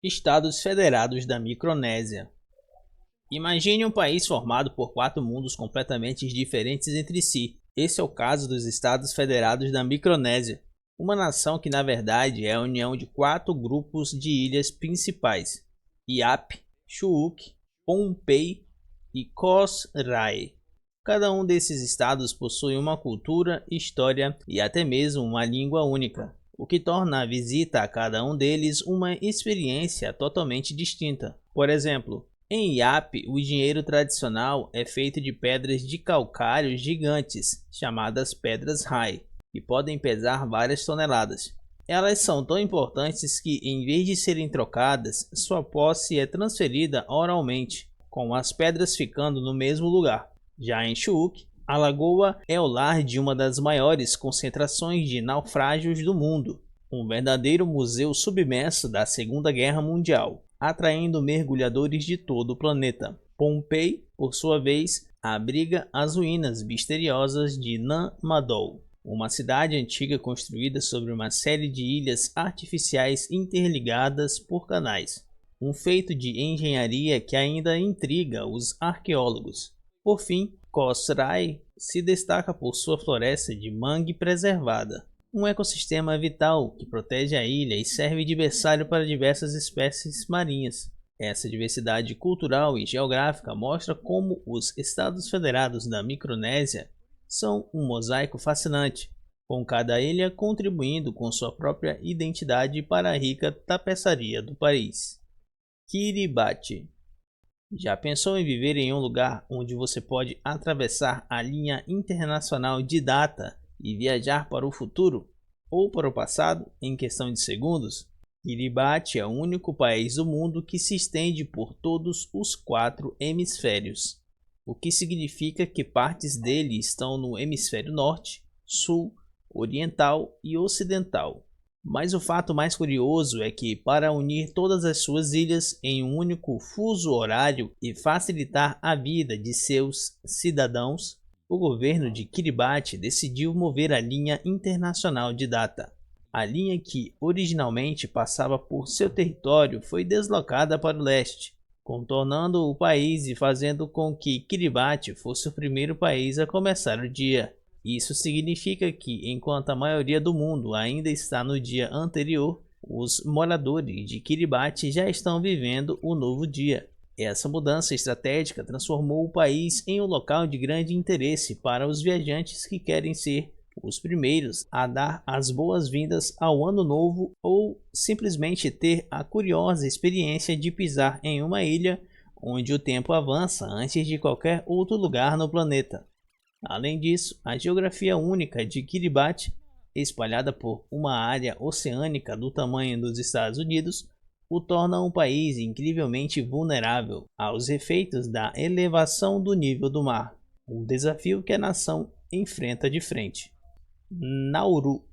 Estados Federados da Micronésia. Imagine um país formado por 4 mundos completamente diferentes entre si. Esse é o caso dos Estados Federados da Micronésia, uma nação que na verdade é a união de 4 grupos de ilhas principais: Iap, Chuuk, Pohnpei e Kos Rae. Cada um desses estados possui uma cultura, história e até mesmo uma língua única, o que torna a visita a cada um deles uma experiência totalmente distinta. Por exemplo, em Iap, o dinheiro tradicional é feito de pedras de calcário gigantes, chamadas pedras Rai, que podem pesar várias toneladas. Elas são tão importantes que, em vez de serem trocadas, sua posse é transferida oralmente, com as pedras ficando no mesmo lugar. Já em Chuuk, a lagoa é o lar de uma das maiores concentrações de naufrágios do mundo, um verdadeiro museu submerso da Segunda Guerra Mundial, atraindo mergulhadores de todo o planeta. Pohnpei, por sua vez, abriga as ruínas misteriosas de Nan Madol, uma cidade antiga construída sobre uma série de ilhas artificiais interligadas por canais, um feito de engenharia que ainda intriga os arqueólogos. Por fim, Kos Rae se destaca por sua floresta de mangue preservada, um ecossistema vital que protege a ilha e serve de berçário para diversas espécies marinhas. Essa diversidade cultural e geográfica mostra como os Estados Federados da Micronésia são um mosaico fascinante, com cada ilha contribuindo com sua própria identidade para a rica tapeçaria do país. Kiribati. Já pensou em viver em um lugar onde você pode atravessar a linha internacional de data e viajar para o futuro ou para o passado em questão de segundos? Kiribati é o único país do mundo que se estende por todos os 4 hemisférios, o que significa que partes dele estão no hemisfério norte, sul, oriental e ocidental. Mas o fato mais curioso é que, para unir todas as suas ilhas em um único fuso horário e facilitar a vida de seus cidadãos, o governo de Kiribati decidiu mover a linha internacional de data. A linha que originalmente passava por seu território foi deslocada para o leste, contornando o país e fazendo com que Kiribati fosse o primeiro país a começar o dia. Isso significa que, enquanto a maioria do mundo ainda está no dia anterior, os moradores de Kiribati já estão vivendo o novo dia. Essa mudança estratégica transformou o país em um local de grande interesse para os viajantes que querem ser os primeiros a dar as boas-vindas ao Ano Novo ou simplesmente ter a curiosa experiência de pisar em uma ilha onde o tempo avança antes de qualquer outro lugar no planeta. Além disso, a geografia única de Kiribati, espalhada por uma área oceânica do tamanho dos Estados Unidos, o torna um país incrivelmente vulnerável aos efeitos da elevação do nível do mar, um desafio que a nação enfrenta de frente. Nauru.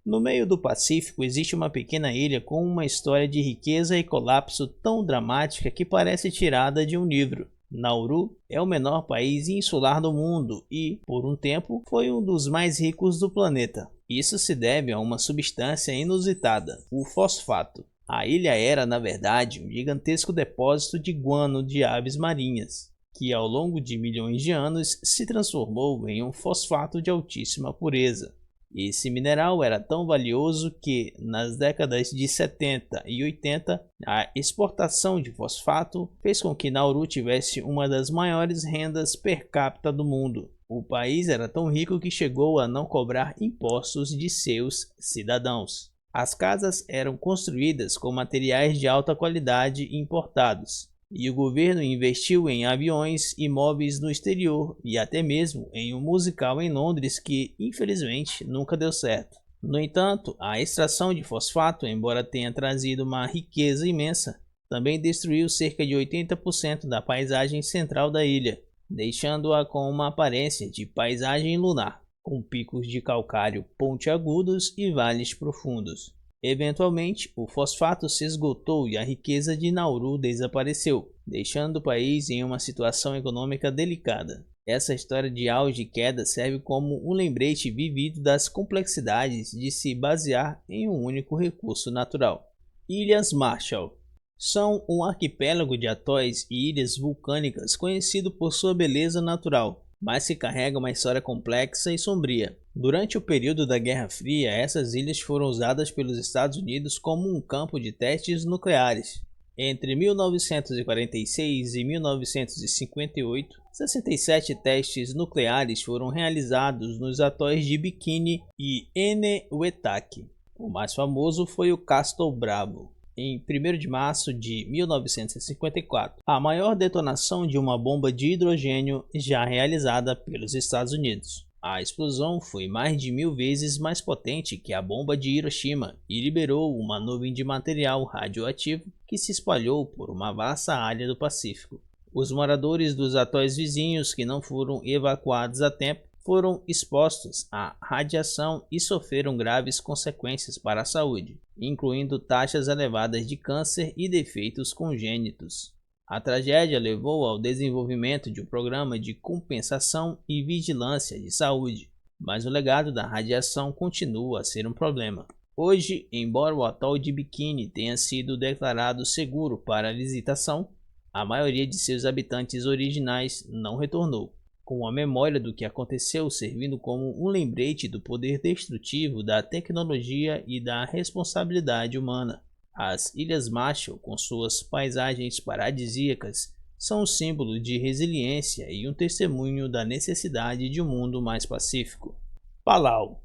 No meio do Pacífico existe uma pequena ilha com uma história de riqueza e colapso tão dramática que parece tirada de um livro. Nauru é o menor país insular do mundo e, por um tempo, foi um dos mais ricos do planeta. Isso se deve a uma substância inusitada, o fosfato. A ilha era, na verdade, um gigantesco depósito de guano de aves marinhas, que ao longo de milhões de anos se transformou em um fosfato de altíssima pureza. Esse mineral era tão valioso que, nas décadas de 70 e 80, a exportação de fosfato fez com que Nauru tivesse uma das maiores rendas per capita do mundo. O país era tão rico que chegou a não cobrar impostos de seus cidadãos. As casas eram construídas com materiais de alta qualidade importados, e o governo investiu em aviões e móveis no exterior e até mesmo em um musical em Londres que, infelizmente, nunca deu certo. No entanto, a extração de fosfato, embora tenha trazido uma riqueza imensa, também destruiu cerca de 80% da paisagem central da ilha, deixando-a com uma aparência de paisagem lunar, com picos de calcário pontiagudos e vales profundos. Eventualmente, o fosfato se esgotou e a riqueza de Nauru desapareceu, deixando o país em uma situação econômica delicada. Essa história de auge e queda serve como um lembrete vivido das complexidades de se basear em um único recurso natural. Ilhas Marshall. São um arquipélago de atóis e ilhas vulcânicas conhecido por sua beleza natural, mas que carrega uma história complexa e sombria. Durante o período da Guerra Fria, essas ilhas foram usadas pelos Estados Unidos como um campo de testes nucleares. Entre 1946 e 1958, 67 testes nucleares foram realizados nos atóis de Bikini e Enewetak. O mais famoso foi o Castle Bravo, em 1º de março de 1954, a maior detonação de uma bomba de hidrogênio já realizada pelos Estados Unidos. A explosão foi mais de 1000 vezes mais potente que a bomba de Hiroshima e liberou uma nuvem de material radioativo que se espalhou por uma vasta área do Pacífico. Os moradores dos atóis vizinhos que não foram evacuados a tempo foram expostos à radiação e sofreram graves consequências para a saúde, incluindo taxas elevadas de câncer e defeitos congênitos. A tragédia levou ao desenvolvimento de um programa de compensação e vigilância de saúde, mas o legado da radiação continua a ser um problema. Hoje, embora o atol de Bikini tenha sido declarado seguro para a visitação, a maioria de seus habitantes originais não retornou, com a memória do que aconteceu servindo como um lembrete do poder destrutivo da tecnologia e da responsabilidade humana. As Ilhas Marshall, com suas paisagens paradisíacas, são um símbolo de resiliência e um testemunho da necessidade de um mundo mais pacífico. Palau.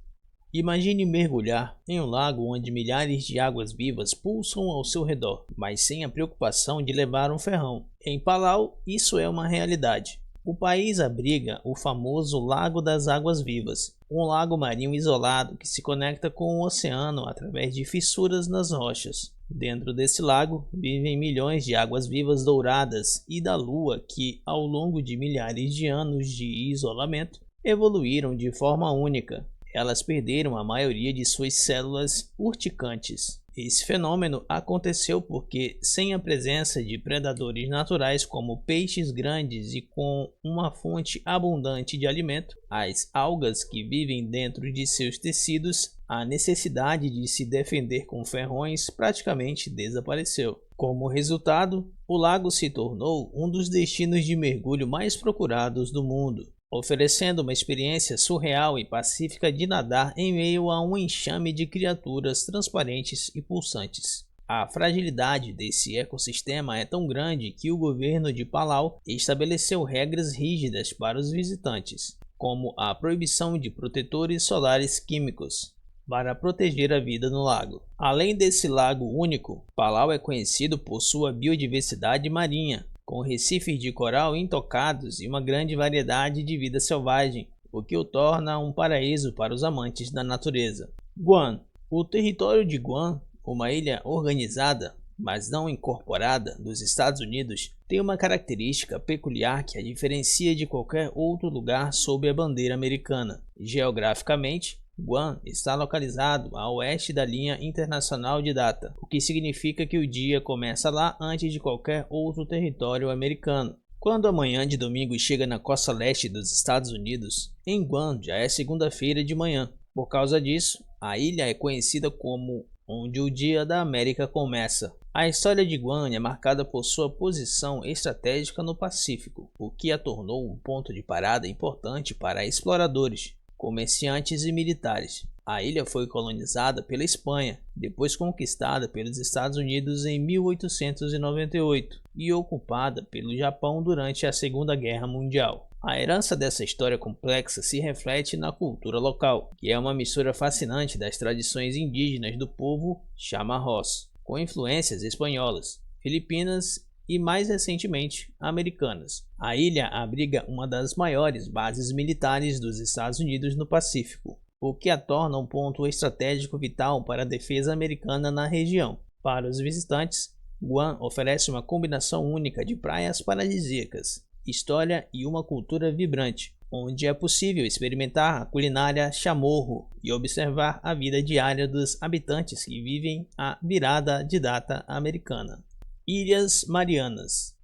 Imagine mergulhar em um lago onde milhares de águas-vivas pulsam ao seu redor, mas sem a preocupação de levar um ferrão. Em Palau, isso é uma realidade. O país abriga o famoso Lago das Águas Vivas, um lago marinho isolado que se conecta com o oceano através de fissuras nas rochas. Dentro desse lago vivem milhões de águas-vivas douradas e da lua que, ao longo de milhares de anos de isolamento, evoluíram de forma única. Elas perderam a maioria de suas células urticantes. Esse fenômeno aconteceu porque, sem a presença de predadores naturais como peixes grandes e com uma fonte abundante de alimento, as algas que vivem dentro de seus tecidos, a necessidade de se defender com ferrões praticamente desapareceu. Como resultado, o lago se tornou um dos destinos de mergulho mais procurados do mundo, oferecendo uma experiência surreal e pacífica de nadar em meio a um enxame de criaturas transparentes e pulsantes. A fragilidade desse ecossistema é tão grande que o governo de Palau estabeleceu regras rígidas para os visitantes, como a proibição de protetores solares químicos, para proteger a vida no lago. Além desse lago único, Palau é conhecido por sua biodiversidade marinha, com recifes de coral intocados e uma grande variedade de vida selvagem, o que o torna um paraíso para os amantes da natureza. Guam. O território de Guam, uma ilha organizada, mas não incorporada, dos Estados Unidos, tem uma característica peculiar que a diferencia de qualquer outro lugar sob a bandeira americana. Geograficamente, Guam está localizado a oeste da linha internacional de data, o que significa que o dia começa lá antes de qualquer outro território americano. Quando a manhã de domingo chega na costa leste dos Estados Unidos, em Guam já é segunda-feira de manhã. Por causa disso, a ilha é conhecida como onde o dia da América começa. A história de Guam é marcada por sua posição estratégica no Pacífico, o que a tornou um ponto de parada importante para exploradores, comerciantes e militares. A ilha foi colonizada pela Espanha, depois conquistada pelos Estados Unidos em 1898 e ocupada pelo Japão durante a Segunda Guerra Mundial. A herança dessa história complexa se reflete na cultura local, que é uma mistura fascinante das tradições indígenas do povo Chamorros, com influências espanholas, filipinas e, mais recentemente, americanas. A ilha abriga uma das maiores bases militares dos Estados Unidos no Pacífico, o que a torna um ponto estratégico vital para a defesa americana na região. Para os visitantes, Guam oferece uma combinação única de praias paradisíacas, história e uma cultura vibrante, onde é possível experimentar a culinária chamorro e observar a vida diária dos habitantes que vivem a virada de data americana. Ilhas Marianas.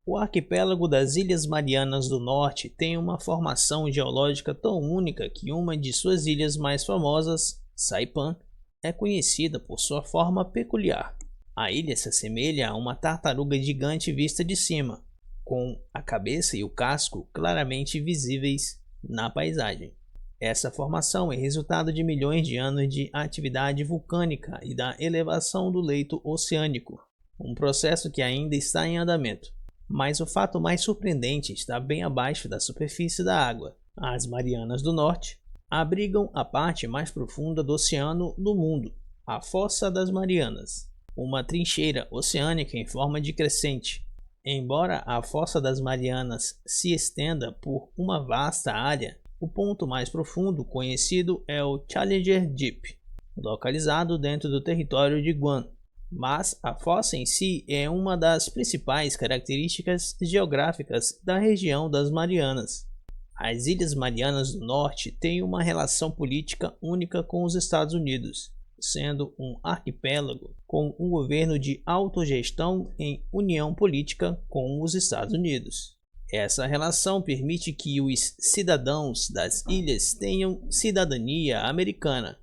O arquipélago das Ilhas Marianas do Norte tem uma formação geológica tão única que uma de suas ilhas mais famosas, Saipan, é conhecida por sua forma peculiar. A ilha se assemelha a uma tartaruga gigante vista de cima, com a cabeça e o casco claramente visíveis na paisagem. Essa formação é resultado de milhões de anos de atividade vulcânica e da elevação do leito oceânico, um processo que ainda está em andamento. Mas o fato mais surpreendente está bem abaixo da superfície da água. As Marianas do Norte abrigam a parte mais profunda do oceano do mundo, a Fossa das Marianas, uma trincheira oceânica em forma de crescente. Embora a Fossa das Marianas se estenda por uma vasta área, o ponto mais profundo conhecido é o Challenger Deep, localizado dentro do território de Guam. Mas a fossa em si é uma das principais características geográficas da região das Marianas. As Ilhas Marianas do Norte têm uma relação política única com os Estados Unidos, sendo um arquipélago com um governo de autogestão em união política com os Estados Unidos. Essa relação permite que os cidadãos das ilhas tenham cidadania americana,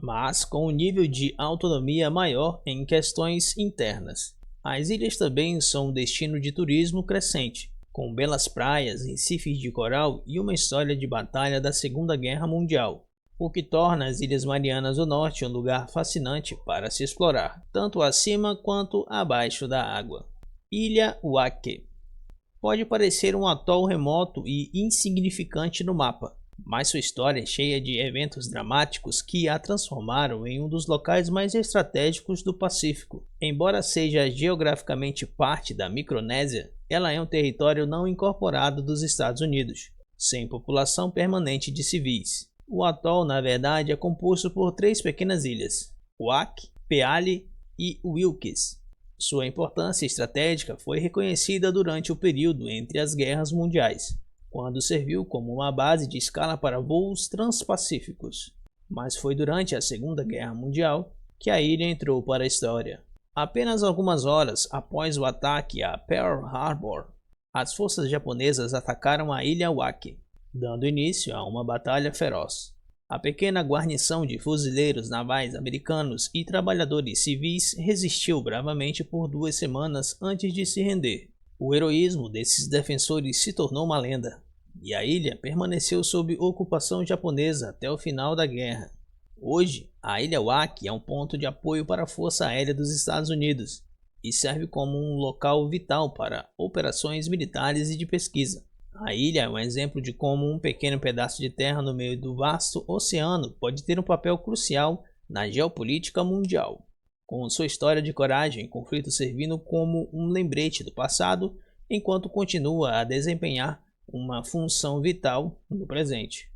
mas com um nível de autonomia maior em questões internas. As ilhas também são um destino de turismo crescente, com belas praias, recifes de coral e uma história de batalha da Segunda Guerra Mundial, o que torna as Ilhas Marianas do Norte um lugar fascinante para se explorar, tanto acima quanto abaixo da água. Ilha Wake pode parecer um atol remoto e insignificante no mapa, mas sua história é cheia de eventos dramáticos que a transformaram em um dos locais mais estratégicos do Pacífico. Embora seja geograficamente parte da Micronésia, ela é um território não incorporado dos Estados Unidos, sem população permanente de civis. O atol, na verdade, é composto por 3 pequenas ilhas, Wake, Peale e Wilkes. Sua importância estratégica foi reconhecida durante o período entre as guerras mundiais, quando serviu como uma base de escala para voos transpacíficos. Mas foi durante a Segunda Guerra Mundial que a ilha entrou para a história. Apenas algumas horas após o ataque a Pearl Harbor, as forças japonesas atacaram a ilha Wake, dando início a uma batalha feroz. A pequena guarnição de fuzileiros navais americanos e trabalhadores civis resistiu bravamente por 2 semanas antes de se render. O heroísmo desses defensores se tornou uma lenda, e a ilha permaneceu sob ocupação japonesa até o final da guerra. Hoje, a ilha Wake é um ponto de apoio para a Força Aérea dos Estados Unidos e serve como um local vital para operações militares e de pesquisa. A ilha é um exemplo de como um pequeno pedaço de terra no meio do vasto oceano pode ter um papel crucial na geopolítica mundial, com sua história de coragem e conflito servindo como um lembrete do passado, enquanto continua a desempenhar uma função vital no presente.